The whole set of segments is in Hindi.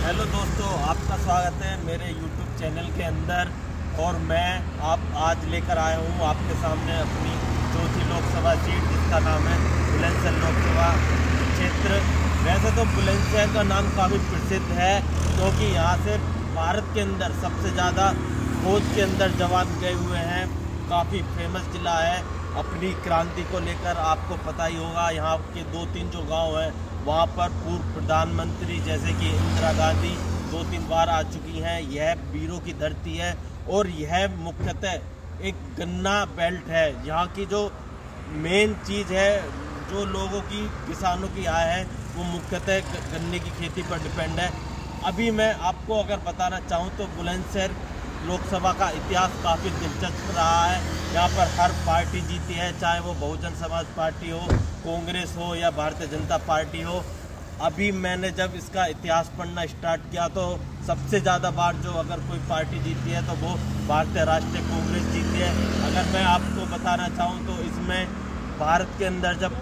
हेलो दोस्तों, आपका स्वागत है मेरे YouTube चैनल के अंदर। और मैं आज लेकर आया हूँ आपके सामने अपनी चौथी लोकसभा सीट, जिसका नाम है बुलंदशहर लोकसभा क्षेत्र। वैसे तो बुलंदशहर का नाम काफ़ी प्रसिद्ध है, क्योंकि यहाँ से भारत के अंदर सबसे ज़्यादा फौज के अंदर जवान गए हुए हैं। काफ़ी फेमस ज़िला है अपनी क्रांति को लेकर। आपको पता ही होगा, यहाँ के 2-3 जो गाँव हैं वहाँ पर पूर्व प्रधानमंत्री जैसे कि इंदिरा गांधी 2-3 बार आ चुकी हैं। यह वीरों की धरती है और यह मुख्यतः एक गन्ना बेल्ट है। यहाँ की जो मेन चीज़ है, जो लोगों की, किसानों की आय है, वो मुख्यतः गन्ने की खेती पर डिपेंड है। अभी मैं आपको अगर बताना चाहूँ तो बुलंदशहर लोकसभा का इतिहास काफ़ी दिलचस्प रहा है। यहाँ पर हर पार्टी जीती है, चाहे वो बहुजन समाज पार्टी हो, कांग्रेस हो या भारतीय जनता पार्टी हो। अभी मैंने जब इसका इतिहास पढ़ना स्टार्ट किया तो सबसे ज़्यादा बार जो अगर कोई पार्टी जीती है तो वो भारतीय राष्ट्रीय कांग्रेस जीती है। अगर मैं आपको बताना चाहूँ तो इसमें भारत के अंदर जब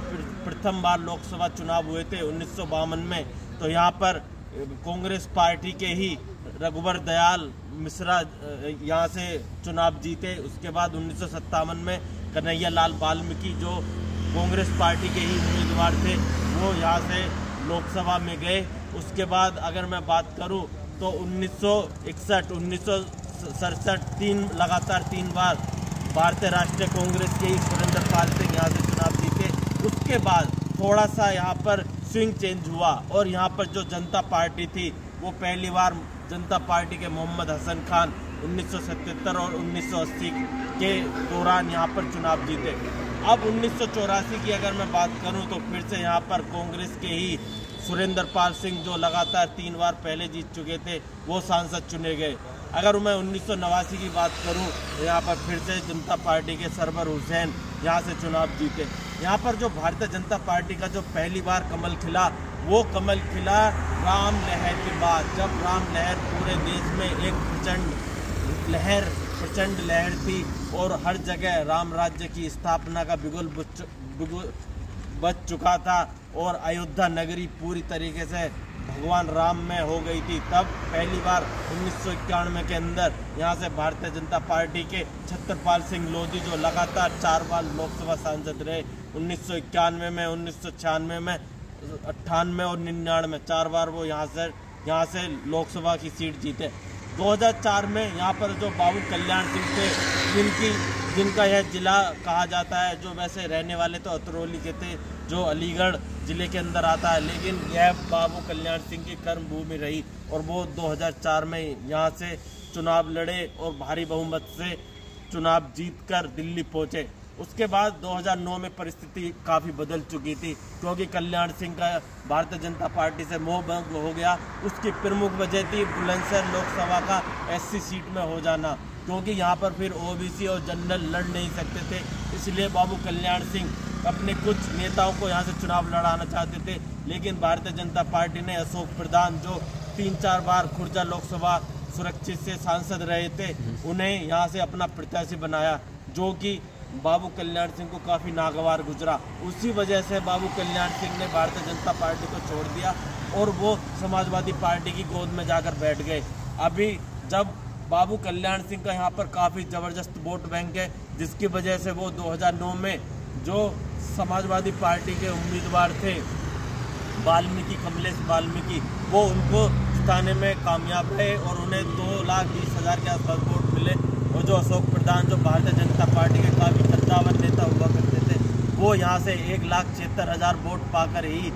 प्रथम बार लोकसभा चुनाव हुए थे 1952 में, तो यहाँ पर कांग्रेस पार्टी के ही रघुवर दयाल मिश्रा यहाँ से चुनाव जीते। उसके बाद 1957 में कन्हैया लाल वाल्मीकि, जो कांग्रेस पार्टी के ही उम्मीदवार थे, वो यहाँ से लोकसभा में गए। उसके बाद अगर मैं बात करूँ तो 1961, 1967 लगातार 3 बार भारतीय राष्ट्रीय कांग्रेस के ही सुरेंद्र पाल सिंह यहाँ से चुनाव जीते। उसके बाद थोड़ा सा यहाँ पर स्विंग चेंज हुआ और यहाँ पर जो जनता पार्टी थी वो पहली बार जनता पार्टी के मोहम्मद हसन खान 1977 और 1980 के दौरान यहाँ पर चुनाव जीते। अब 1984 की अगर मैं बात करूं तो फिर से यहाँ पर कांग्रेस के ही सुरेंद्र पाल सिंह, जो लगातार 3 बार पहले जीत चुके थे, वो सांसद चुने गए। अगर मैं 1989 की बात करूं तो यहाँ पर फिर से जनता पार्टी के सरवर हुसैन यहाँ से चुनाव जीते। यहाँ पर जो भारतीय जनता पार्टी का जो पहली बार कमल खिला, वो कमल खिला राम लहर के बाद, जब राम लहर पूरे देश में एक प्रचंड लहर थी और हर जगह राम राज्य की स्थापना का बिगुल बच चुका था और अयोध्या नगरी पूरी तरीके से भगवान राम में हो गई थी। तब पहली बार 1991 के अंदर यहाँ से भारतीय जनता पार्टी के छत्रपाल सिंह लोधी, जो लगातार 4 बार लोकसभा सांसद रहे, 1991 में, 1996 में, 98 और 99 में 4 बार वो यहाँ से लोकसभा की सीट जीते। 2004 में यहाँ पर जो बाबू कल्याण सिंह थे, जिनका यह जिला कहा जाता है, जो वैसे रहने वाले तो अतरौली के थे, जो अलीगढ़ जिले के अंदर आता है, लेकिन यह बाबू कल्याण सिंह की कर्मभूमि रही और वो 2004 में यहाँ से चुनाव लड़े और भारी बहुमत से चुनाव जीतकर दिल्ली पहुँचे। उसके बाद 2009 में परिस्थिति काफ़ी बदल चुकी थी, क्योंकि कल्याण सिंह का भारतीय जनता पार्टी से मोह भंग हो गया। उसकी प्रमुख वजह थी बुलंदशहर लोकसभा का SC सीट में हो जाना, क्योंकि यहाँ पर फिर OBC और जनरल लड़ नहीं सकते थे। इसलिए बाबू कल्याण सिंह अपने कुछ नेताओं को यहाँ से चुनाव लड़ाना चाहते थे, लेकिन भारतीय जनता पार्टी ने अशोक प्रधान, जो 3-4 बार खुर्जा लोकसभा सुरक्षित से सांसद रहे थे, उन्हें यहाँ से अपना प्रत्याशी बनाया, जो कि बाबू कल्याण सिंह को काफ़ी नागवार गुजरा। उसी वजह से बाबू कल्याण सिंह ने भारतीय जनता पार्टी को छोड़ दिया और वो समाजवादी पार्टी की गोद में जाकर बैठ गए। अभी जब बाबू कल्याण सिंह का यहाँ पर काफ़ी ज़बरदस्त वोट बैंक है, जिसकी वजह से वो 2009 में जो समाजवादी पार्टी के उम्मीदवार थे कमलेश वाल्मीकि, वो उनको जिताने में कामयाब रहे और उन्हें 2,20,000 के आसपास वोट मिले। और जो अशोक प्रधान, जो भारतीय जनता पार्टी के काफ़ी कद्दावर नेता हुआ करते थे, वो यहाँ से 1,76,000 वोट पाकर ही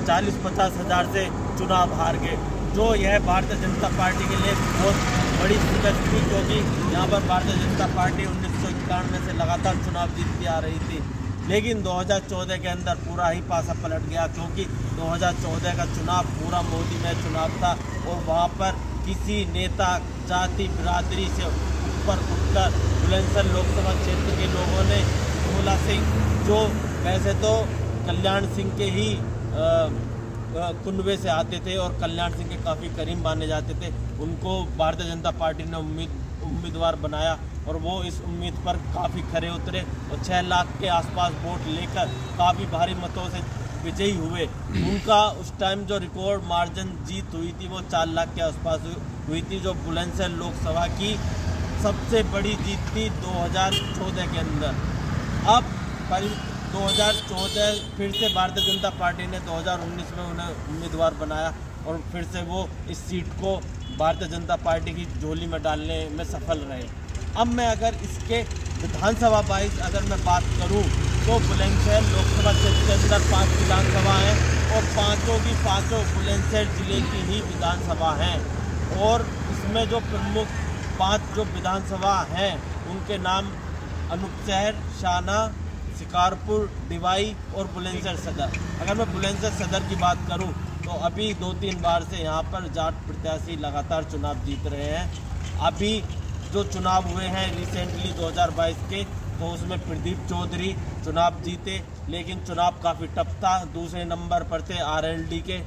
40-50 हज़ार से चुनाव हार गए, जो यह भारतीय जनता पार्टी के लिए बहुत बड़ी शिकस्त थी, क्योंकि यहाँ पर भारतीय जनता पार्टी 1991 से लगातार चुनाव जीतती आ रही थी। लेकिन 2014 के अंदर पूरा ही पासा पलट गया, क्योंकि 2014 का चुनाव पूरा मोदी में चुनाव था और वहाँ पर किसी नेता, जाति, बिरादरी से ऊपर उठकर बुलंदशहर लोकसभा क्षेत्र के लोगों ने भोला सिंह, जो वैसे तो कल्याण सिंह के ही कुनबे से आते थे और कल्याण सिंह के काफ़ी करीब माने जाते थे, उनको भारतीय जनता पार्टी ने उम्मीदवार बनाया और वो इस उम्मीद पर काफ़ी खरे उतरे और 6 लाख के आसपास वोट लेकर काफ़ी भारी मतों से विजयी हुए, उनका उस टाइम जो रिकॉर्ड मार्जिन जीत हुई थी वो 4 लाख के आसपास हुई थी, जो बुलंदशहर लोकसभा की सबसे बड़ी जीत थी 2014 के अंदर। अब 2014 फिर से भारतीय जनता पार्टी ने 2019 में उन्हें उम्मीदवार बनाया और फिर से वो इस सीट को भारतीय जनता पार्टी की झोली में डालने में सफल रहे। अब मैं अगर इसके विधानसभा वाइज अगर मैं बात करूं तो बुलंदशहर लोकसभा क्षेत्र के अंदर 5 विधानसभा हैं और पाँचों की पाँचों बुलंदशहर जिले की ही विधानसभा हैं। और इसमें जो प्रमुख 5 जो विधानसभा हैं उनके नाम अनूपशहर, शाना, शिकारपुर, डिवाई और बुलंदशहर सदर। अगर मैं बुलंदशहर सदर की बात करूं तो अभी 2-3 बार से यहाँ पर जाट प्रत्याशी लगातार चुनाव जीत रहे हैं। अभी जो चुनाव हुए हैं रिसेंटली 2022 के, तो उसमें प्रदीप चौधरी चुनाव जीते, लेकिन चुनाव काफ़ी टफ था। दूसरे नंबर पर थे RLD के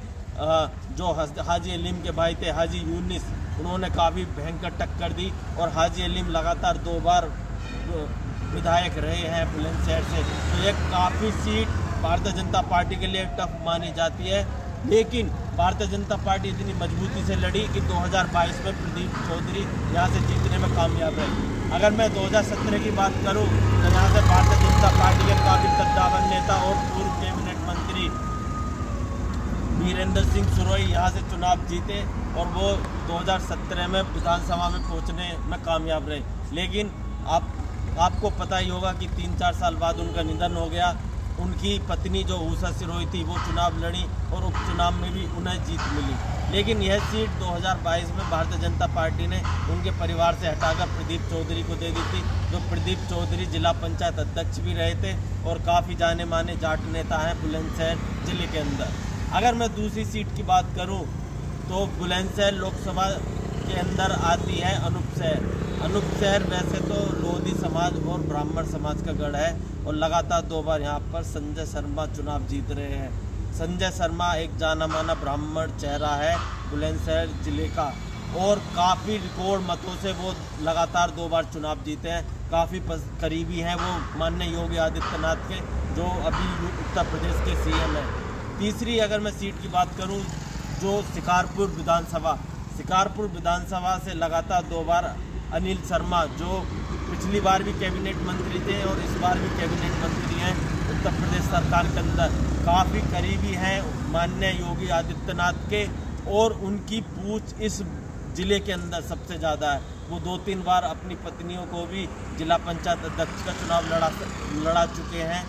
जो हाजी अलीम के भाई थे हाजी यूनिस, उन्होंने काफ़ी भयंकर टक्कर दी और हाजी अलीम लगातार 2 बार विधायक रहे हैं बुलंदशहर से। तो ये काफ़ी सीट भारतीय जनता पार्टी के लिए टफ मानी जाती है, लेकिन भारतीय जनता पार्टी इतनी मजबूती से लड़ी कि 2022 में प्रदीप चौधरी यहाँ से जीतने में कामयाब रही। अगर मैं 2017 की बात करूँ तो यहाँ से भारतीय जनता पार्टी के काबिल कद्दावर नेता और पूर्व कैबिनेट मंत्री वीरेंद्र सिंह सुरोई यहाँ से चुनाव जीते और वो 2017 में विधानसभा में पहुँचने में कामयाब रहे। लेकिन आपको पता ही होगा कि 3-4 साल बाद उनका निधन हो गया। उनकी पत्नी जो उषा सिरोही थी वो चुनाव लड़ी और उपचुनाव में भी उन्हें जीत मिली, लेकिन यह सीट 2022 में भारतीय जनता पार्टी ने उनके परिवार से हटाकर प्रदीप चौधरी को दे दी थी, जो प्रदीप चौधरी जिला पंचायत अध्यक्ष भी रहे थे और काफ़ी जाने माने जाट नेता हैं बुलंदशहर जिले के अंदर। अगर मैं दूसरी सीट की बात करूँ तो बुलंदशहर लोकसभा के अंदर आती है अनूपशहर। अनूपशहर वैसे तो लोधी समाज और ब्राह्मण समाज का गढ़ है और लगातार 2 बार यहाँ पर संजय शर्मा चुनाव जीत रहे हैं। संजय शर्मा एक जाना माना ब्राह्मण चेहरा है बुलंदशहर जिले का और काफ़ी रिकॉर्ड मतों से वो लगातार 2 बार चुनाव जीते हैं। काफ़ी करीबी हैं वो माननीय योगी आदित्यनाथ के, जो अभी उत्तर प्रदेश के CM हैं। तीसरी अगर मैं सीट की बात करूँ जो शिकारपुर विधानसभा से लगातार 2 बार अनिल शर्मा, जो पिछली बार भी कैबिनेट मंत्री थे और इस बार भी कैबिनेट मंत्री हैं उत्तर प्रदेश सरकार के अंदर, काफ़ी करीबी हैं माननीय योगी आदित्यनाथ के और उनकी पूछ इस जिले के अंदर सबसे ज़्यादा है। वो 2-3 बार अपनी पत्नियों को भी जिला पंचायत अध्यक्ष का चुनाव लड़ा चुके हैं।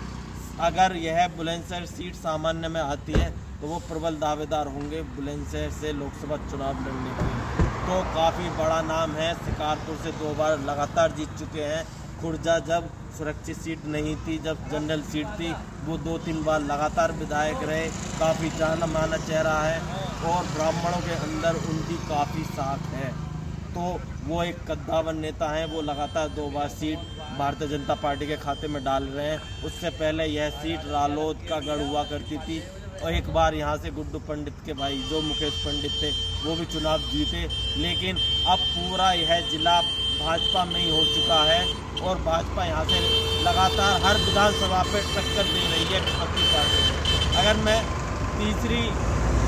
अगर यह बुलंदशहर सीट सामान्य में आती है तो वो प्रबल दावेदार होंगे बुलंदशहर से लोकसभा चुनाव लड़ने के लिए। तो काफ़ी बड़ा नाम है। शिकारपुर से 2 बार लगातार जीत चुके हैं। खुर्जा जब सुरक्षित सीट नहीं थी, जब जनरल सीट थी, वो 2-3 बार लगातार विधायक रहे। काफ़ी जाना माना चेहरा है और ब्राह्मणों के अंदर उनकी काफ़ी साख है, तो वो एक कद्दावर नेता हैं। वो लगातार 2 बार सीट भारतीय जनता पार्टी के खाते में डाल रहे हैं। उससे पहले यह सीट रालोद का गढ़ हुआ करती थी और एक बार यहाँ से गुड्डू पंडित के भाई जो मुकेश पंडित थे वो भी चुनाव जीते, लेकिन अब पूरा यह जिला भाजपा में ही हो चुका है और भाजपा यहाँ से लगातार हर विधानसभा पे टक्कर दे रही है विपक्षी पार्टी। अगर मैं तीसरी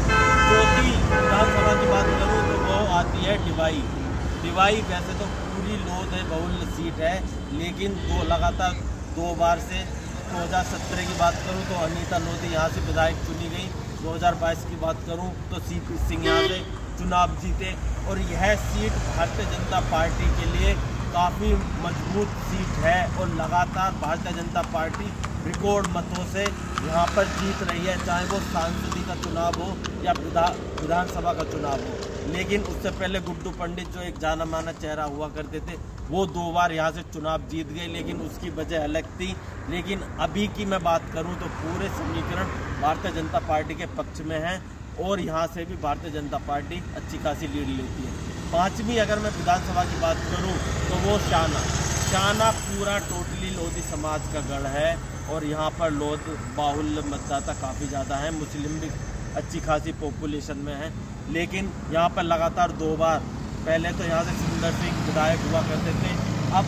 चौथी विधानसभा की बात करूँ तो वो आती है डिवाई। वैसे तो पूरी लोध है, बहुल सीट है, लेकिन लगातार 2 बार से 2017 की बात करूं तो अनीता लोधी यहाँ से विधायक चुनी गई। 2022 की बात करूं तो CP सिंह यहाँ से चुनाव जीते और यह सीट भारतीय जनता पार्टी के लिए काफ़ी मजबूत सीट है और लगातार भारतीय जनता पार्टी रिकॉर्ड मतों से यहाँ पर जीत रही है, चाहे वो सांसदी का चुनाव हो या विधानसभा का चुनाव हो। लेकिन उससे पहले गुड्डू पंडित जो एक जाना माना चेहरा हुआ करते थे वो 2 बार यहाँ से चुनाव जीत गए, लेकिन उसकी वजह अलग थी। लेकिन अभी की मैं बात करूँ तो पूरे समीकरण भारतीय जनता पार्टी के पक्ष में हैं और यहाँ से भी भारतीय जनता पार्टी अच्छी खासी लीड लेती है। 5वीं अगर मैं विधानसभा की बात करूँ तो वो शाना पूरा टोटली लोधी समाज का गढ़ है और यहाँ पर लोध बाहुल्य मतदाता काफ़ी ज़्यादा हैं। मुस्लिम भी अच्छी खासी पॉपुलेशन में है, लेकिन यहाँ पर लगातार 2 बार, पहले तो यहाँ से सुंदर सिंह विधायक हुआ करते थे, अब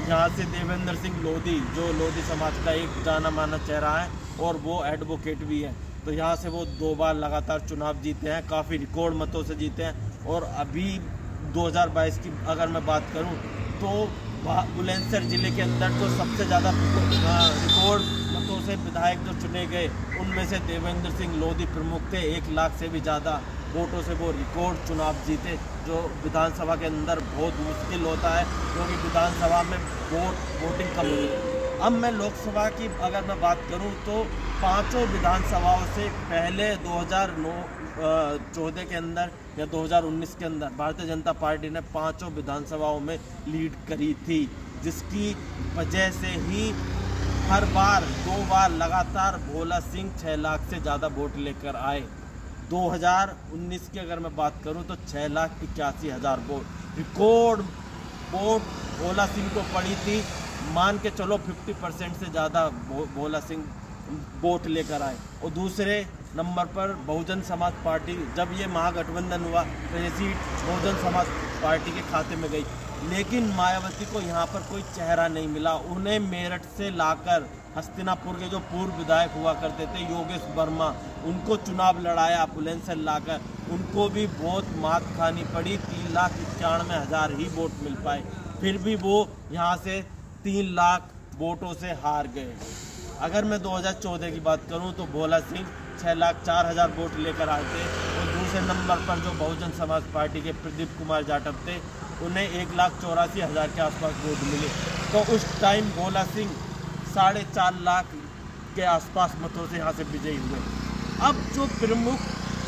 यहाँ से देवेंद्र सिंह लोधी जो लोधी समाज का एक जाना माना चेहरा है और वो एडवोकेट भी हैं। तो यहाँ से वो 2 बार लगातार चुनाव जीते हैं, काफ़ी रिकॉर्ड मतों से जीते हैं। और अभी 2022 की अगर मैं बात करूँ तो बुलंदशहर ज़िले के अंदर जो सबसे ज़्यादा रिकॉर्ड मतों से विधायक जो चुने गए उनमें से देवेंद्र सिंह लोधी प्रमुख थे। 1 लाख से भी ज़्यादा वोटों से वो रिकॉर्ड चुनाव जीते, जो विधानसभा के अंदर बहुत मुश्किल होता है क्योंकि विधानसभा में वोटिंग कम होती है। अब मैं लोकसभा की अगर मैं बात करूं तो 5 विधानसभाओं से पहले 2014 के अंदर या 2019 के अंदर भारतीय जनता पार्टी ने 5 विधानसभाओं में लीड करी थी, जिसकी वजह से ही हर बार 2 बार लगातार भोला सिंह 6 लाख से ज़्यादा वोट लेकर आए। 2019 की अगर मैं बात करूं तो 6,81,000 vote record vote Bhola Singh को पड़ी थी। मान के चलो 50% से ज़्यादा भोला सिंह वोट लेकर आए। और दूसरे नंबर पर बहुजन समाज पार्टी, जब ये महागठबंधन हुआ तो ये सीट बहुजन समाज पार्टी के खाते में गई, लेकिन मायावती को यहाँ पर कोई चेहरा नहीं मिला। उन्हें मेरठ से लाकर हस्तिनापुर के जो पूर्व विधायक हुआ करते थे योगेश वर्मा, उनको चुनाव लड़ाया बुलंदशहर लाकर, उनको भी बहुत मात खानी पड़ी। 3,91,000 ही वोट मिल पाए, फिर भी वो यहाँ से 3 लाख वोटों से हार गए। अगर मैं 2014 की बात करूं तो भोला सिंह 6,04,000 वोट लेकर आए थे। और दूसरे नंबर पर जो बहुजन समाज पार्टी के प्रदीप कुमार जाटव थे, उन्हें 1,84,000 के आसपास वोट मिले। तो उस टाइम भोला सिंह 4.5 लाख के आसपास मतों से यहाँ से विजयी हुए। अब जो प्रमुख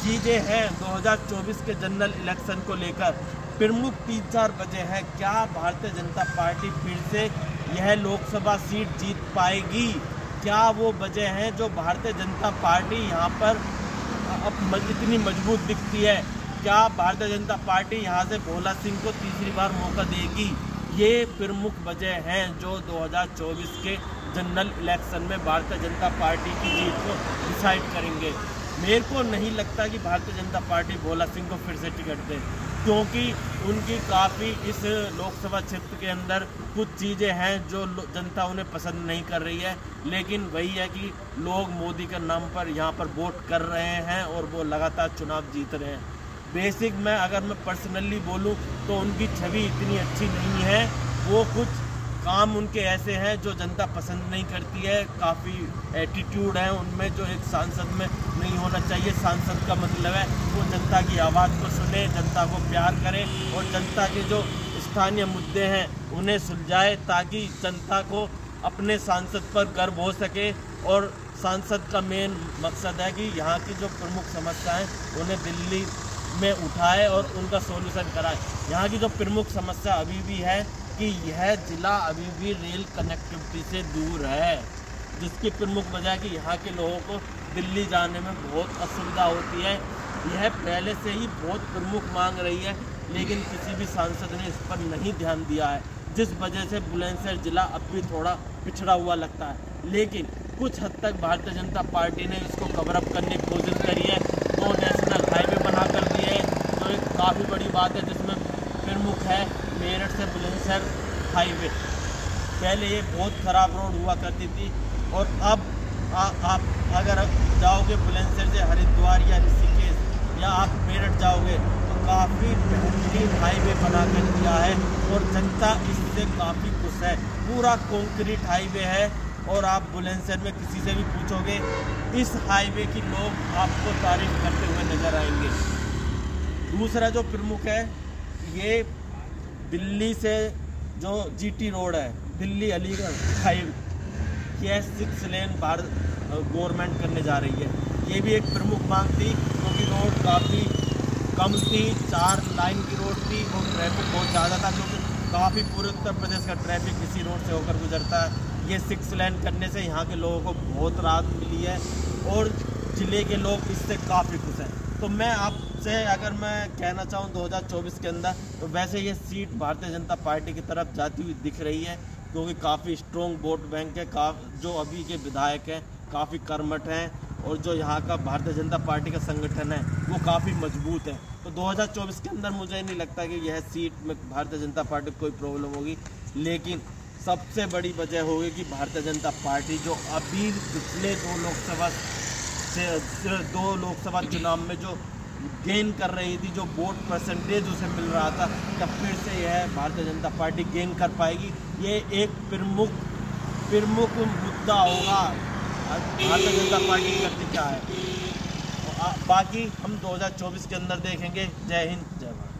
चीज़ें हैं 2024 के जनरल इलेक्शन को लेकर, प्रमुख 3-4 वजह है। क्या भारतीय जनता पार्टी फिर से यह लोकसभा सीट जीत पाएगी? क्या वो वजह हैं जो भारतीय जनता पार्टी यहाँ पर अब इतनी मजबूत दिखती है? क्या भारतीय जनता पार्टी यहाँ से भोला सिंह को तीसरी बार मौका देगी? ये प्रमुख वजह हैं जो 2024 के जनरल इलेक्शन में भारतीय जनता पार्टी की जीत को डिसाइड करेंगे। मेरे को नहीं लगता कि भारतीय जनता पार्टी भोला सिंह को फिर से टिकट दे, क्योंकि उनकी काफ़ी इस लोकसभा क्षेत्र के अंदर कुछ चीज़ें हैं जो जनता उन्हें पसंद नहीं कर रही है। लेकिन वही है कि लोग मोदी के नाम पर यहाँ पर वोट कर रहे हैं और वो लगातार चुनाव जीत रहे हैं। बेसिक में अगर मैं पर्सनली बोलूँ तो उनकी छवि इतनी अच्छी नहीं है। वो कुछ काम उनके ऐसे हैं जो जनता पसंद नहीं करती है। काफ़ी एटीट्यूड है उनमें जो एक सांसद में नहीं होना चाहिए। सांसद का मतलब है वो जनता की आवाज़ को सुने, जनता को प्यार करे और जनता के जो स्थानीय मुद्दे हैं उन्हें सुलझाए, ताकि जनता को अपने सांसद पर गर्व हो सके। और सांसद का मेन मकसद है कि यहाँ की जो प्रमुख समस्याएं उन्हें दिल्ली में उठाए और उनका सॉल्यूशन कराए। यहाँ की जो प्रमुख समस्या अभी भी है कि यह ज़िला अभी भी रेल कनेक्टिविटी से दूर है, जिसकी प्रमुख वजह कि यहाँ के लोगों को दिल्ली जाने में बहुत असुविधा होती है। यह पहले से ही बहुत प्रमुख मांग रही है, लेकिन किसी भी सांसद ने इस पर नहीं ध्यान दिया है, जिस वजह से बुलंदशहर ज़िला अब भी थोड़ा पिछड़ा हुआ लगता है। लेकिन कुछ हद तक भारतीय जनता पार्टी ने इसको कवर अप करने की कोशिश करी है। 2 नेशनल हाईवे बना कर दिए हैं, जो एक काफ़ी बड़ी बात है, जिसमें प्रमुख है मेरठ से बुलंदशहर हाईवे। पहले ये बहुत ख़राब रोड हुआ करती थी और अब आप अगर जाओगे बुलंदशहर से हरिद्वार या ऋषिकेश या आप मेरठ जाओगे तो काफ़ी बेहतरीन हाईवे बना कर दिया है और जनता इससे काफ़ी खुश है। पूरा कंक्रीट हाईवे है और आप बुलंदशहर में किसी से भी पूछोगे इस हाईवे की लोग आपको तारीफ करते हुए नजर आएंगे। दूसरा जो प्रमुख है, ये दिल्ली से जो जीटी रोड है, दिल्ली अलीगढ़ हाईवे, यह 6 लेन भारत गवर्नमेंट करने जा रही है। ये भी एक प्रमुख मांग थी, क्योंकि रोड काफ़ी कम थी, 4 लाइन की रोड थी और ट्रैफिक बहुत ज़्यादा था, क्योंकि काफ़ी पूरे उत्तर प्रदेश का ट्रैफिक इसी रोड से होकर गुजरता है। ये 6 लेन करने से यहाँ के लोगों को बहुत राहत मिली है और ज़िले के लोग इससे काफ़ी खुश हैं। तो मैं आपसे अगर मैं कहना चाहूँ 2024 के अंदर, तो वैसे ये सीट भारतीय जनता पार्टी की तरफ जाती हुई दिख रही है, क्योंकि काफ़ी स्ट्रॉन्ग वोट बैंक है। जो अभी के विधायक हैं काफ़ी कर्मठ हैं और जो यहाँ का भारतीय जनता पार्टी का संगठन है वो काफ़ी मजबूत है। तो 2024 के अंदर मुझे नहीं लगता कि यह सीट में भारतीय जनता पार्टी को कोई प्रॉब्लम होगी। लेकिन सबसे बड़ी वजह होगी कि भारतीय जनता पार्टी जो अभी पिछले दो लोकसभा चुनाव में जो गेन कर रही थी, जो वोट परसेंटेज उसे मिल रहा था, तब फिर से यह भारतीय जनता पार्टी गेन कर पाएगी। ये एक प्रमुख मुद्दा होगा भारतीय जनता पार्टी करती क्या है। बाकी हम 2024 के अंदर देखेंगे। जय हिंद, जय भारत।